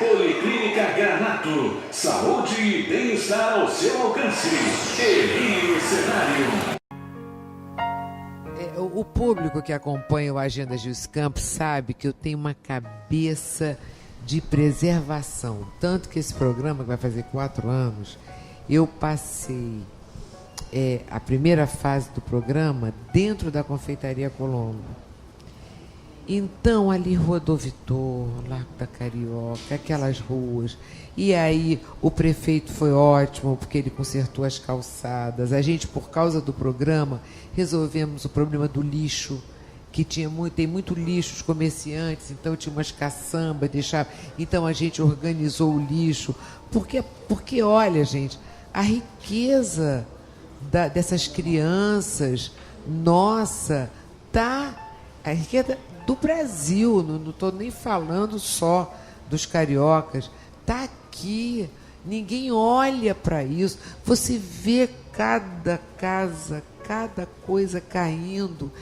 Policlínica Granato. Saúde e bem-estar ao seu alcance. Elinho Cenário. O público que acompanha o Agenda Gilson Campos sabe que eu tenho uma cabeça de preservação. Tanto que esse programa, que vai fazer 4 anos, eu passei a primeira fase do programa dentro da Confeitaria Colombo. Então, ali, Rua do Vitor, Largo da Carioca, aquelas ruas. E aí, o prefeito foi ótimo, porque ele consertou as calçadas. A gente, por causa do programa, resolvemos o problema do lixo, que tem muito lixo, os comerciantes, então tinha umas caçambas, então a gente organizou o lixo. Porque olha, gente, a riqueza dessas crianças, nossa, a riqueza do Brasil, não estou nem falando só dos cariocas, está aqui, ninguém olha para isso, você vê cada casa, cada coisa caindo,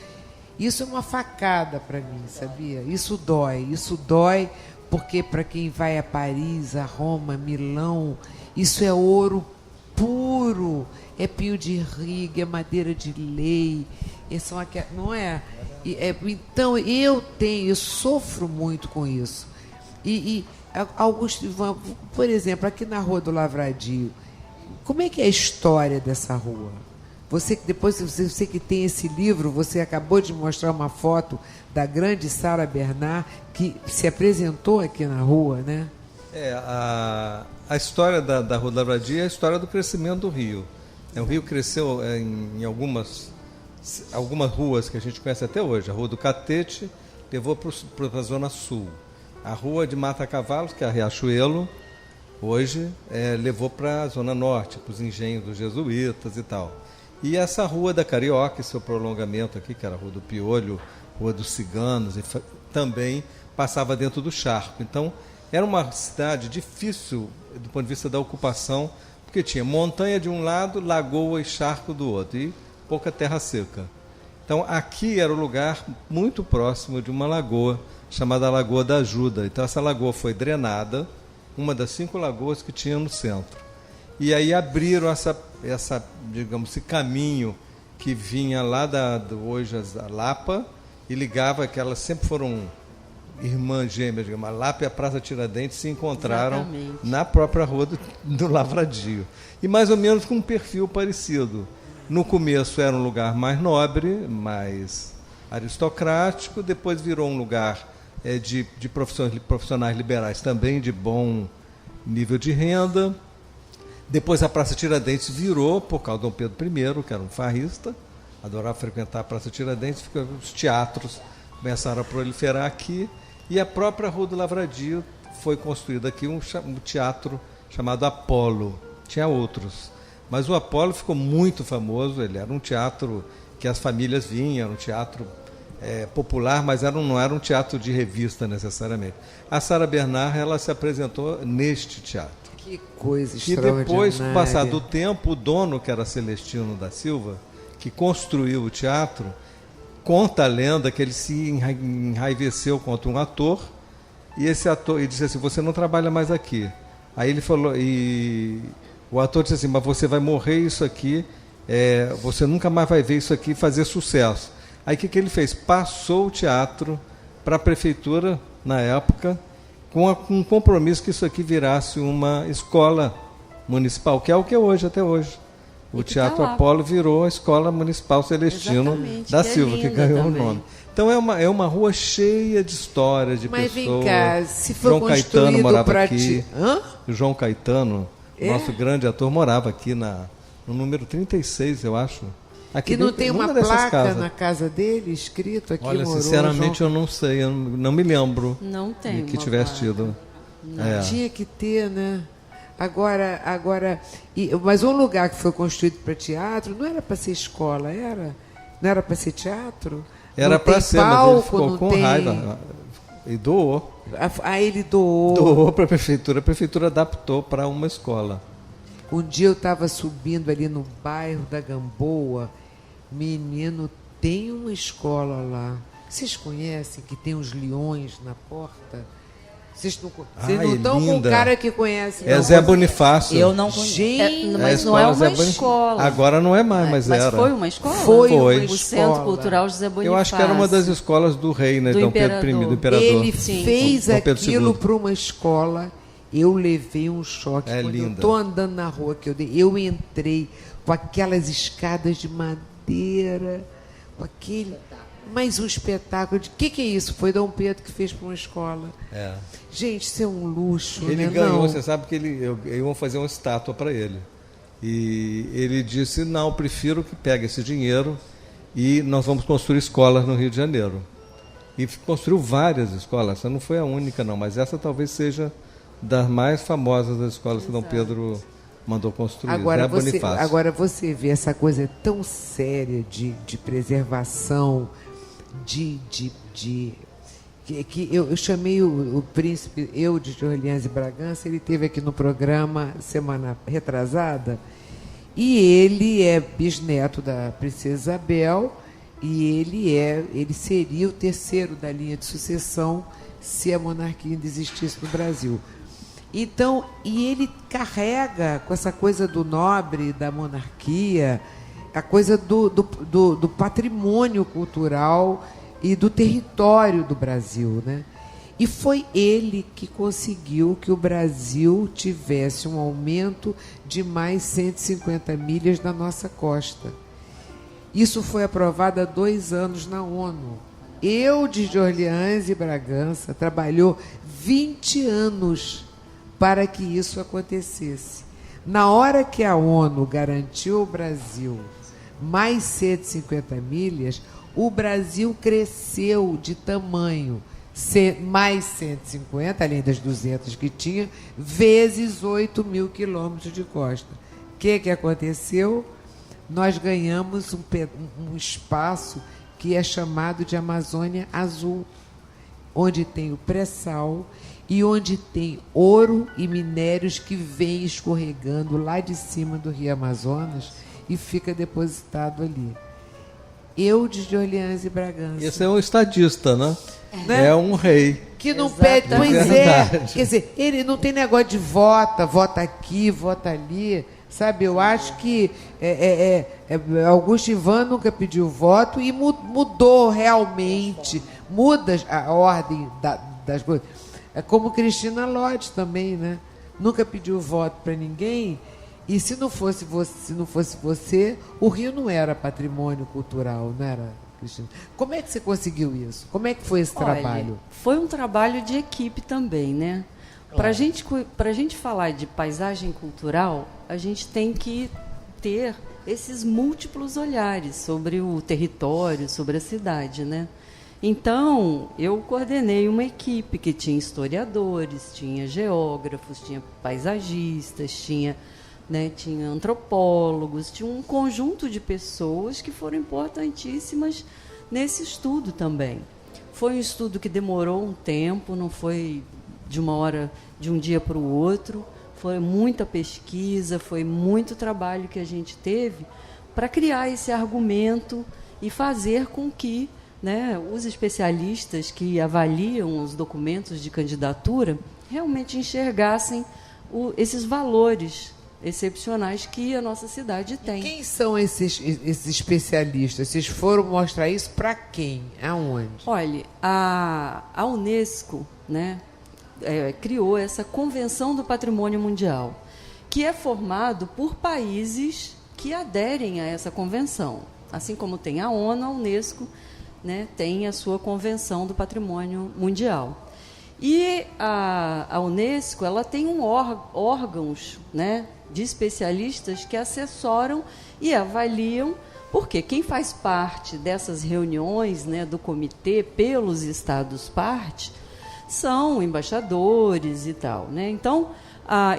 isso é uma facada para mim, sabia? Isso dói, porque para quem vai a Paris, a Roma, Milão, isso é ouro puro, é pio de irriga, é madeira de lei, não é? Então, eu sofro muito com isso. Augusto, por exemplo, aqui na Rua do Lavradio, como é que é a história dessa rua? Você que tem esse livro, você acabou de mostrar uma foto da grande Sara Bernard, que se apresentou aqui na rua, né? A história da Rua do Lavradio é a história do crescimento do Rio. O Rio cresceu em algumas ruas que a gente conhece até hoje. A Rua do Catete levou para a Zona Sul. A Rua de Mata Cavalos, que é a Riachuelo, hoje levou para a Zona Norte, para os engenhos dos jesuítas e tal. E essa Rua da Carioca, seu prolongamento aqui, que era a Rua do Piolho, Rua dos Ciganos, também passava dentro do charco. Então, era uma cidade difícil do ponto de vista da ocupação, porque tinha montanha de um lado, lagoa e charco do outro, e pouca terra seca. Então, aqui era o lugar muito próximo de uma lagoa, chamada Lagoa da Ajuda. Então, essa lagoa foi drenada, uma das 5 lagoas que tinha no centro. E aí abriram digamos, esse caminho que vinha lá hoje a Lapa, e ligava, que elas sempre foram irmãs gêmeas, digamos, a Lapa e a Praça Tiradentes se encontraram. Exatamente. Na própria Rua do Lavradio. E mais ou menos com um perfil parecido. No começo era um lugar mais nobre, mais aristocrático, depois virou um lugar de profissionais liberais também, de bom nível de renda. Depois a Praça Tiradentes virou, por causa de Dom Pedro I, que era um farrista, adorava frequentar a Praça Tiradentes, os teatros começaram a proliferar aqui, e a própria Rua do Lavradio foi construída aqui um teatro chamado Apolo. Tinha outros, mas o Apolo ficou muito famoso. Ele era um teatro que as famílias vinham, era um teatro popular, mas não era um teatro de revista necessariamente. A Sara Bernard, ela se apresentou neste teatro. Que coisa extraordinária. E depois, com o passar do tempo, o dono, que era Celestino da Silva, que construiu o teatro, conta a lenda que ele se enraiveceu contra um ator, e esse ator disse assim: você não trabalha mais aqui. Aí ele falou, e o ator disse assim: mas você vai morrer isso aqui, você nunca mais vai ver isso aqui fazer sucesso. Aí o que ele fez? Passou o teatro para a prefeitura, na época, com um compromisso que isso aqui virasse uma escola municipal, que é o que é hoje, até hoje. O Teatro Apolo virou a Escola Municipal Celestino da Silva, que ganhou o nome. Então é uma rua cheia de histórias, de pessoas. Mas vem cá, se for João Caetano morava aqui. Hã? O João Caetano, nosso grande ator, morava aqui no número 36, eu acho. Aqui e não tem uma placa na casa dele, escrito aqui? Olha, sinceramente, eu não sei, eu não me lembro. Não tem que tivesse tido. Tinha que ter, né? Agora, mas um lugar que foi construído para teatro não era para ser escola, era? Não era para ser teatro? Era para ser, mas ele ficou com raiva e doou. Ele doou. Doou para a prefeitura adaptou para uma escola. Um dia eu estava subindo ali no bairro da Gamboa, menino, tem uma escola lá. Vocês conhecem que tem os leões na porta? Vocês não Ai, estão com o linda. cara que conhece. É não. Zé Bonifácio. Eu não conheço. Gente, Mas a não é escola uma Zé Bonifácio. escola. Agora não é mais, mas era. foi uma escola? Foi uma Foi. O escola. Centro Cultural José Bonifácio. Eu acho que era uma das escolas do rei, né? Do Dom Pedro imperador. I, do imperador. Ele Sim. fez Dom Pedro aquilo II. para uma escola. Eu levei um choque. É Quando eu linda. estou andando na rua, eu entrei com aquelas escadas de madeira, com aquele... Mais um espetáculo de... O que é isso? Foi Dom Pedro que fez para uma escola. É. Gente, isso é um luxo, Ele né? ganhou, Não. você sabe que iam fazer uma estátua para ele. E ele disse, não, prefiro que pegue esse dinheiro e nós vamos construir escolas no Rio de Janeiro. E construiu várias escolas, essa não foi a única não, mas essa talvez seja das mais famosas das escolas que Dom Pedro mandou construir. Agora você vê essa coisa tão séria de preservação, que eu chamei o príncipe Eudes de Orleans e Bragança, ele esteve aqui no programa semana retrasada, e ele é bisneto da princesa Isabel, e ele seria o terceiro da linha de sucessão se a monarquia ainda existisse no Brasil. Então, e ele carrega com essa coisa do nobre, da monarquia, a coisa do patrimônio cultural e do território do Brasil, né? E foi ele que conseguiu que o Brasil tivesse um aumento de mais 150 milhas na nossa costa. Isso foi aprovado há 2 anos na ONU. Eudes de Orleans e Bragança trabalhou 20 anos para que isso acontecesse. Na hora que a ONU garantiu ao Brasil mais 150 milhas, o Brasil cresceu de tamanho, mais 150, além das 200 que tinha, vezes 8.000 quilômetros de costa. O que aconteceu? Nós ganhamos um espaço que é chamado de Amazônia Azul, onde tem o pré-sal e onde tem ouro e minérios que vêm escorregando lá de cima do Rio Amazonas e fica depositado ali. Eudes de Orleans e Bragança. Esse é um estadista, né? Né? É um rei. Que não Exatamente. pede, pois Verdade. Quer dizer, ele não tem negócio de vota aqui, vota ali, sabe? Eu acho que Augusto Ivan nunca pediu voto e mudou realmente, muda a ordem das coisas. É como Cristina Lodge também, né? Nunca pediu voto para ninguém. E se não fosse você, o Rio não era patrimônio cultural, não era, Cristina? Como é que você conseguiu isso? Como é que foi esse trabalho? Foi um trabalho de equipe também, né? Para a gente falar de paisagem cultural, a gente tem que ter esses múltiplos olhares sobre o território, sobre a cidade, né? Então, eu coordenei uma equipe que tinha historiadores, tinha geógrafos, tinha paisagistas, tinha antropólogos, tinha um conjunto de pessoas que foram importantíssimas nesse estudo também. Foi um estudo que demorou um tempo, não foi de um dia para o outro, foi muita pesquisa, foi muito trabalho que a gente teve para criar esse argumento e fazer com que, né, os especialistas que avaliam os documentos de candidatura realmente enxergassem esses valores excepcionais que a nossa cidade tem. Quem são esses especialistas? Vocês foram mostrar isso para quem? Aonde? Olha, a Unesco, né, criou essa Convenção do Patrimônio Mundial, que é formado por países que aderem a essa convenção. Assim como tem a ONU, a Unesco, né, tem a sua Convenção do Patrimônio Mundial. E a Unesco, ela tem órgãos, né, de especialistas que assessoram e avaliam, porque quem faz parte dessas reuniões, né, do comitê pelos Estados-partes são embaixadores e tal, né? Então,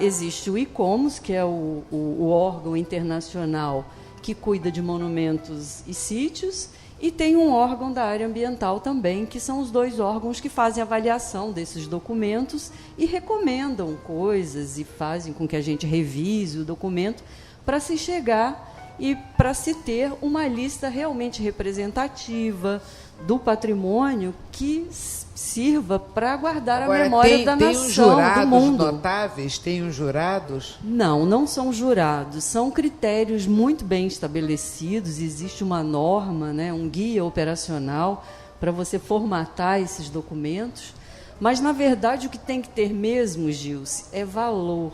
existe o ICOMOS, que é o órgão internacional que cuida de monumentos e sítios, e tem um órgão da área ambiental também, que são os 2 órgãos que fazem avaliação desses documentos e recomendam coisas e fazem com que a gente revise o documento para se chegar e para se ter uma lista realmente representativa do patrimônio que sirva para guardar Agora, a memória da tem nação, uns jurados do mundo. notáveis? Tem uns jurados? Não são jurados, são critérios muito bem estabelecidos, existe uma norma, né, um guia operacional para você formatar esses documentos, mas, na verdade, o que tem que ter mesmo, Gilce, é valor.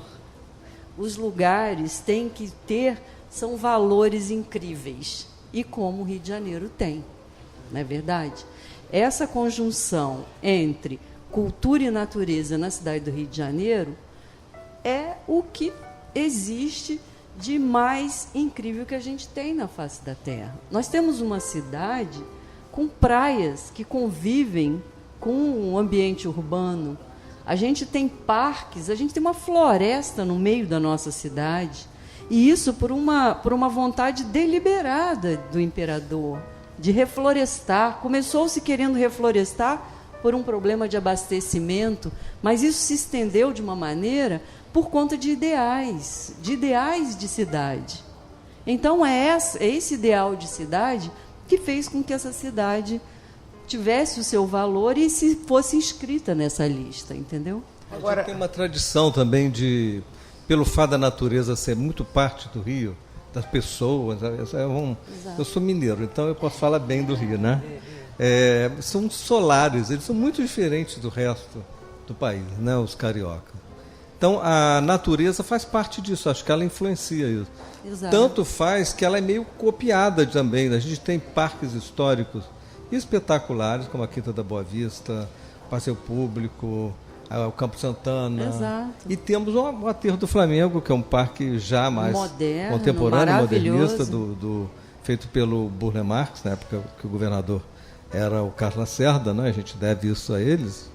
Os lugares têm que ter, são valores incríveis, e como o Rio de Janeiro tem, não é verdade? Essa conjunção entre cultura e natureza na cidade do Rio de Janeiro é o que existe de mais incrível que a gente tem na face da Terra. Nós temos uma cidade com praias que convivem com o ambiente urbano. A gente tem parques, a gente tem uma floresta no meio da nossa cidade. E isso por uma vontade deliberada do imperador de reflorestar. Começou-se querendo reflorestar por um problema de abastecimento, mas isso se estendeu de uma maneira por conta de ideais de cidade. Então, é esse ideal de cidade que fez com que essa cidade tivesse o seu valor e se fosse inscrita nessa lista, entendeu? Agora, tem uma tradição também pelo fato da natureza ser muito parte do Rio, das pessoas. Eu sou mineiro, então eu posso falar bem do Rio, né? São solares, eles são muito diferentes do resto do país, né? Os cariocas. Então, a natureza faz parte disso, acho que ela influencia isso. Exato. Tanto faz que ela é meio copiada também. A gente tem parques históricos espetaculares, como a Quinta da Boa Vista, Passeio Público, o Campo Santana. Exato. E temos o Aterro do Flamengo, que é um parque já mais moderno, contemporâneo, maravilhoso. modernista, feito pelo Burle Marx, na época que o governador era o Carlos Lacerda, né? A gente deve isso a eles.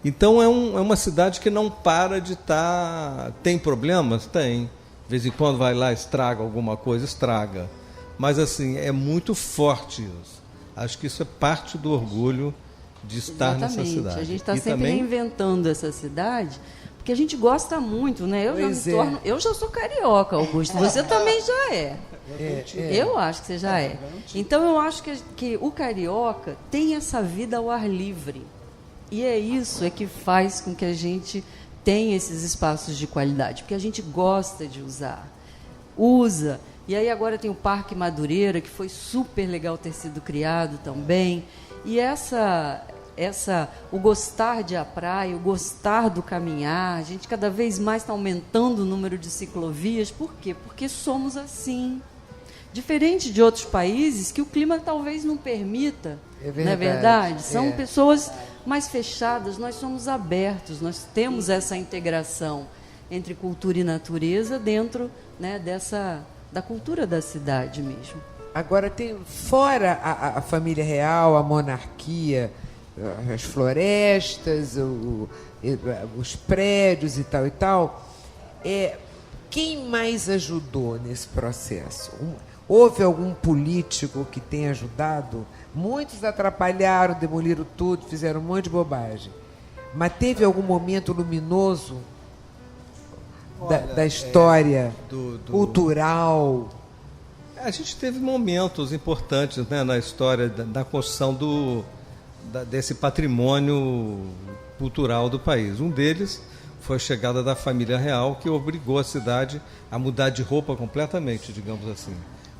Então é uma cidade que não para de estar... Tem problemas? Tem. De vez em quando vai lá, estraga alguma coisa, estraga. Mas assim, é muito forte isso. Acho que isso é parte do orgulho de estar nessa cidade. A gente está e sempre também reinventando essa cidade, porque a gente gosta muito, né? Eu já sou carioca, Augusto. Você também já é. Eu acho que você já é. Então eu acho que o carioca tem essa vida ao ar livre. E é isso que faz com que a gente tenha esses espaços de qualidade, porque a gente gosta de usar. Usa. E aí agora tem o Parque Madureira, que foi super legal ter sido criado também. E o gostar de ir à praia, o gostar do caminhar, a gente cada vez mais está aumentando o número de ciclovias. Por quê? Porque somos assim. Diferente de outros países que o clima talvez não permita, não é verdade? São pessoas mais fechadas, nós somos abertos, nós temos essa integração entre cultura e natureza dentro, né, da cultura da cidade mesmo. Agora, fora a família real, a monarquia, as florestas, os prédios e tal, quem mais ajudou nesse processo? Houve algum político que tenha ajudado? Muitos atrapalharam, demoliram tudo, fizeram um monte de bobagem. Mas teve algum momento luminoso da história cultural? A gente teve momentos importantes, né, na história da construção desse patrimônio cultural do país. Um deles foi a chegada da família real, que obrigou a cidade a mudar de roupa completamente, digamos assim.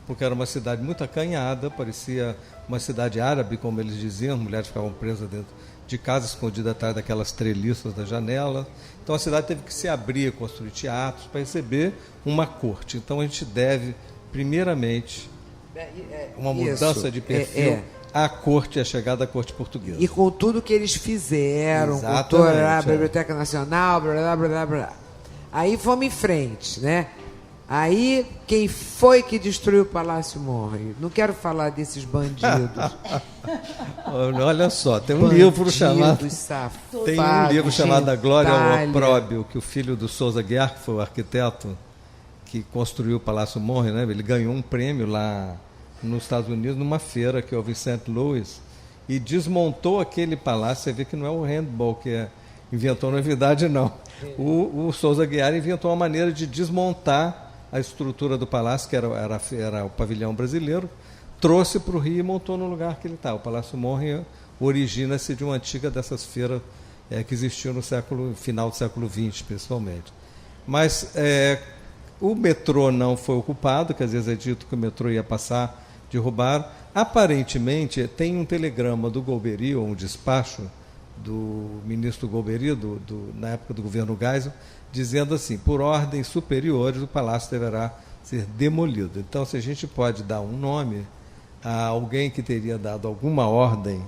Porque era uma cidade muito acanhada, parecia uma cidade árabe, como eles diziam, as mulheres ficavam presas dentro de casa, escondidas atrás daquelas treliças da janela. Então a cidade teve que se abrir, construir teatros para receber uma corte. Então a gente deve, primeiramente, uma mudança de perfil à corte, à chegada da corte portuguesa. E com tudo que eles fizeram, cultura, Biblioteca Nacional, blá, blá, blá, blá. Aí fomos em frente, né? Aí, quem foi que destruiu o Palácio Monre? Não quero falar desses bandidos. Olha só, tem um livro chamado A Glória ao Opróbio, que o filho do Souza Guiar, que foi o arquiteto que construiu o Palácio Monre, né? Ele ganhou um prêmio lá nos Estados Unidos, numa feira que houve em St. Louis, e desmontou aquele palácio. Você vê que não é o handball que inventou novidade, não. O Souza Guiar inventou uma maneira de desmontar a estrutura do palácio, que era o pavilhão brasileiro, trouxe para o Rio e montou no lugar que ele está. O Palácio Monroe origina-se de uma antiga dessas feiras que existiu no final do século XX, principalmente. Mas o metrô não foi ocupado, que às vezes é dito que o metrô ia passar, derrubaram. Aparentemente, tem um telegrama do Golbery, ou um despacho do ministro Golbery, na época do governo Geisel, dizendo assim, por ordens superiores, o palácio deverá ser demolido. Então, se a gente pode dar um nome a alguém que teria dado alguma ordem,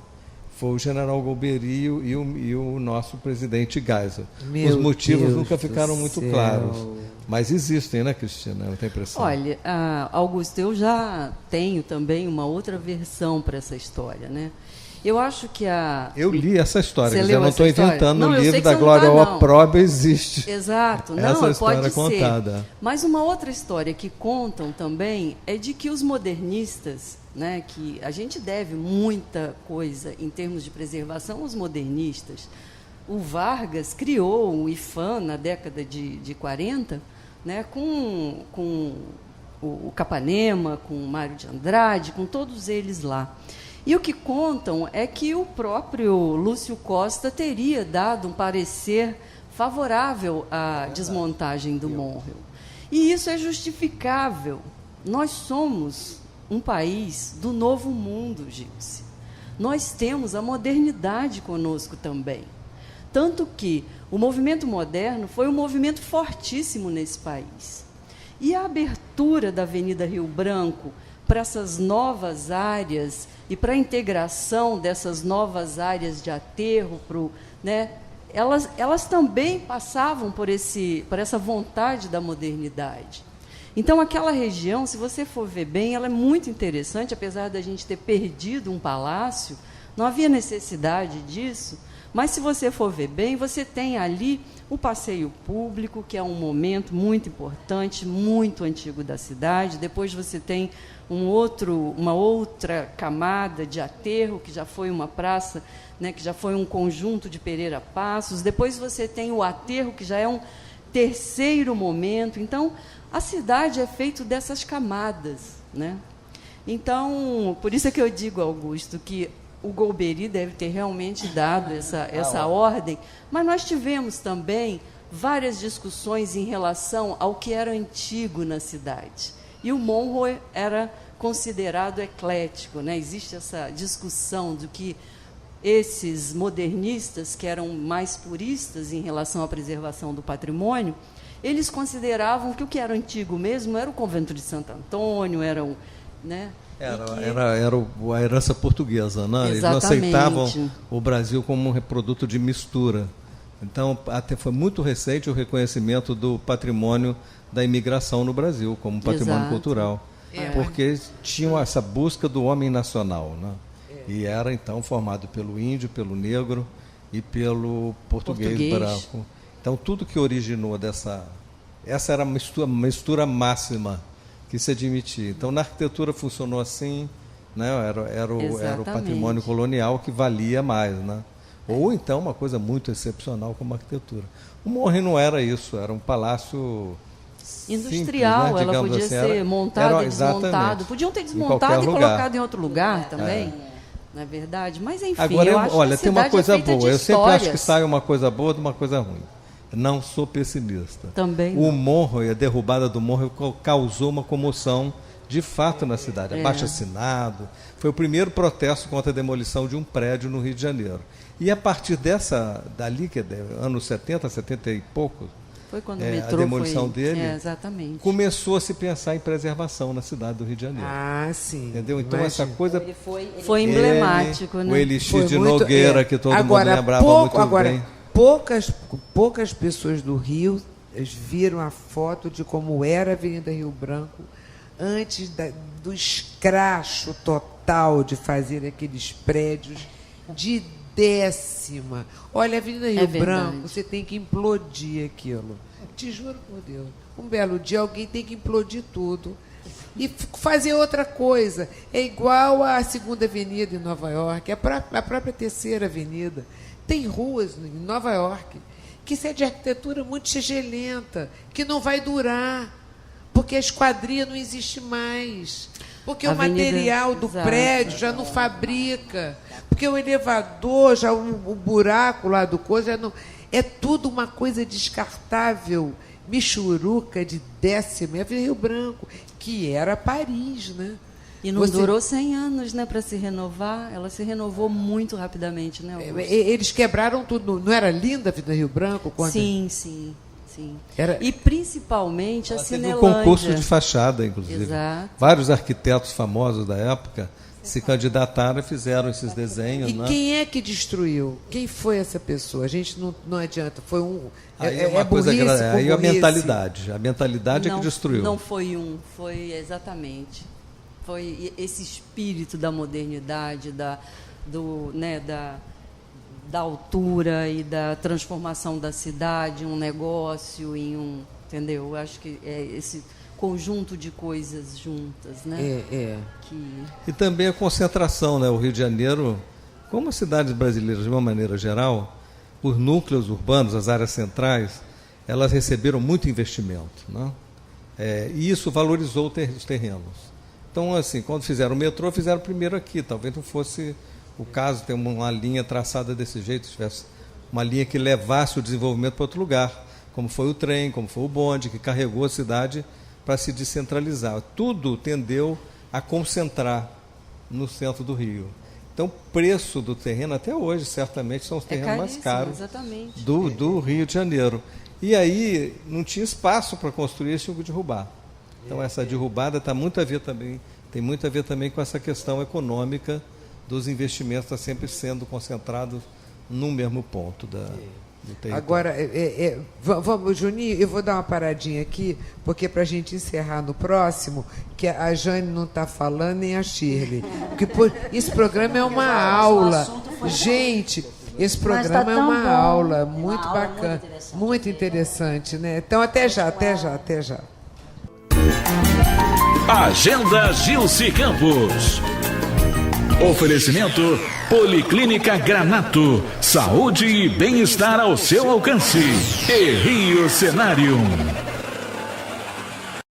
foi o general Golbery e o nosso presidente Geisel. Os motivos nunca ficaram muito claros, mas existem, né, Cristina? Eu tenho a impressão. Olha, Augusto, eu já tenho também uma outra versão para essa história, né? Eu acho que eu li essa história, você eu não estou inventando, não, o livro da Glória ao Opróbrio existe. Exato, não, essa história pode contada. Ser. Mas uma outra história que contam também é de que os modernistas, né, que a gente deve muita coisa em termos de preservação aos modernistas. O Vargas criou o IPHAN na década de 40, né, com o Capanema, com o Mário de Andrade, com todos eles lá. E o que contam é que o próprio Lúcio Costa teria dado um parecer favorável à desmontagem do Monroe. E isso é justificável. Nós somos um país do novo mundo, Gilce. Nós temos a modernidade conosco também. Tanto que o movimento moderno foi um movimento fortíssimo nesse país. E a abertura da Avenida Rio Branco para essas novas áreas e para a integração dessas novas áreas de aterro, né, elas também passavam por essa vontade da modernidade. Então, aquela região, se você for ver bem, ela é muito interessante, apesar da gente ter perdido um palácio, não havia necessidade disso, mas, se você for ver bem, você tem ali o passeio público, que é um momento muito importante, muito antigo da cidade. Depois você tem uma outra camada de aterro, que já foi uma praça, né, que já foi um conjunto de Pereira Passos. Depois você tem o aterro, que já é um terceiro momento. Então, a cidade é feita dessas camadas, né? Então, por isso é que eu digo, Augusto, que o Golbery deve ter realmente dado essa ordem, mas nós tivemos também várias discussões em relação ao que era antigo na cidade. E o Monroe era considerado eclético, né? Existe essa discussão de que esses modernistas, que eram mais puristas em relação à preservação do patrimônio, eles consideravam que o que era antigo mesmo era o convento de Santo Antônio, né? Era a herança portuguesa, né? Eles não aceitavam o Brasil como um produto de mistura. Então, até foi muito recente o reconhecimento do patrimônio da imigração no Brasil, como patrimônio cultural. Porque tinham essa busca do homem nacional, né? E era, então, formado pelo índio, pelo negro e pelo português branco. Então, tudo que originou essa era uma mistura máxima que se admitia. Então, na arquitetura funcionou assim, né? Era o patrimônio colonial que valia mais, né? Ou então uma coisa muito excepcional como a arquitetura. O Monroe não era isso, era um palácio industrial, simples, né? Ela podia assim, ser montada e desmontada. Podiam ter desmontado e colocado em outro lugar também, não é verdade? Mas, enfim, agora, eu acho olha, que tem uma coisa boa. Eu sempre acho que sai histórias. uma coisa boa de uma coisa ruim. Não sou pessimista. Também o Monroe, a derrubada do Monroe causou uma comoção de fato na cidade. Abaixo-assinado. Foi o primeiro protesto contra a demolição de um prédio no Rio de Janeiro. E a partir dali, que é anos 70, 70 e poucos, foi quando o metrô a demolição dele, exatamente. Começou a se pensar em preservação na cidade do Rio de Janeiro. Ah, sim. Entendeu? Então, essa coisa... Foi emblemático, né? O Elixir de Nogueira, que todo mundo lembrava muito bem. Poucas pessoas do Rio viram a foto de como era a Avenida Rio Branco antes do escracho total de fazer aqueles prédios de décima. Olha, a Avenida Rio Branco, você tem que implodir aquilo. Te juro por Deus. Um belo dia alguém tem que implodir tudo e fazer outra coisa. É igual a Segunda Avenida em Nova York, a própria Terceira Avenida. Tem ruas em Nova York que isso é de arquitetura muito tigelenta, que não vai durar. porque a esquadria não existe mais. Porque o Avenida, material do exato. prédio já não fabrica. Porque o elevador, já o buraco lá do coisa, já não, é tudo uma coisa descartável, michuruca de décima. É Rio Branco, que era Paris, né? E não durou 100 anos, né, para se renovar. Ela se renovou muito rapidamente, né, Augusto? Eles quebraram tudo. Não era linda a Avenida Rio Branco? Sim. Era... E principalmente Ela a teve Cinelândia. um concurso de fachada, inclusive. Exato. Vários arquitetos famosos da época se candidataram e fizeram esses desenhos. E né? quem é que destruiu? Quem foi essa pessoa? A gente não adianta. Foi um... Aí é uma coisa burrice por aí a burrice. mentalidade. A mentalidade é que destruiu. Não foi foi exatamente. Foi esse espírito da modernidade, da altura e da transformação da cidade, um negócio entendeu? Acho que é esse conjunto de coisas juntas, né? E também a concentração, né? O Rio de Janeiro, como as cidades brasileiras de uma maneira geral, os núcleos urbanos, as áreas centrais, elas receberam muito investimento, né? E isso valorizou os terrenos. Então, assim, quando fizeram o metrô, fizeram primeiro aqui. Talvez não fosse o caso ter uma linha traçada desse jeito, se tivesse uma linha que levasse o desenvolvimento para outro lugar, como foi o trem, como foi o bonde, que carregou a cidade para se descentralizar. Tudo tendeu a concentrar no centro do Rio. Então, o preço do terreno, até hoje, certamente, são os terrenos mais caros do Rio de Janeiro. E aí não tinha espaço para construir esse tipo de derrubar. Então, essa derrubada tem muito a ver também com essa questão econômica dos investimentos estar sempre sendo concentrados num mesmo ponto do território. Agora, vamos, Juninho, eu vou dar uma paradinha aqui, porque para a gente encerrar no próximo, que a Jane não está falando, nem a Shirley. Porque esse programa é uma aula. Gente, esse programa é uma aula muito bacana, muito interessante, né? Então, até já. Agenda Gilce Campos. Oferecimento Policlínica Granato. Saúde e bem-estar ao seu alcance. E Rio Cenário.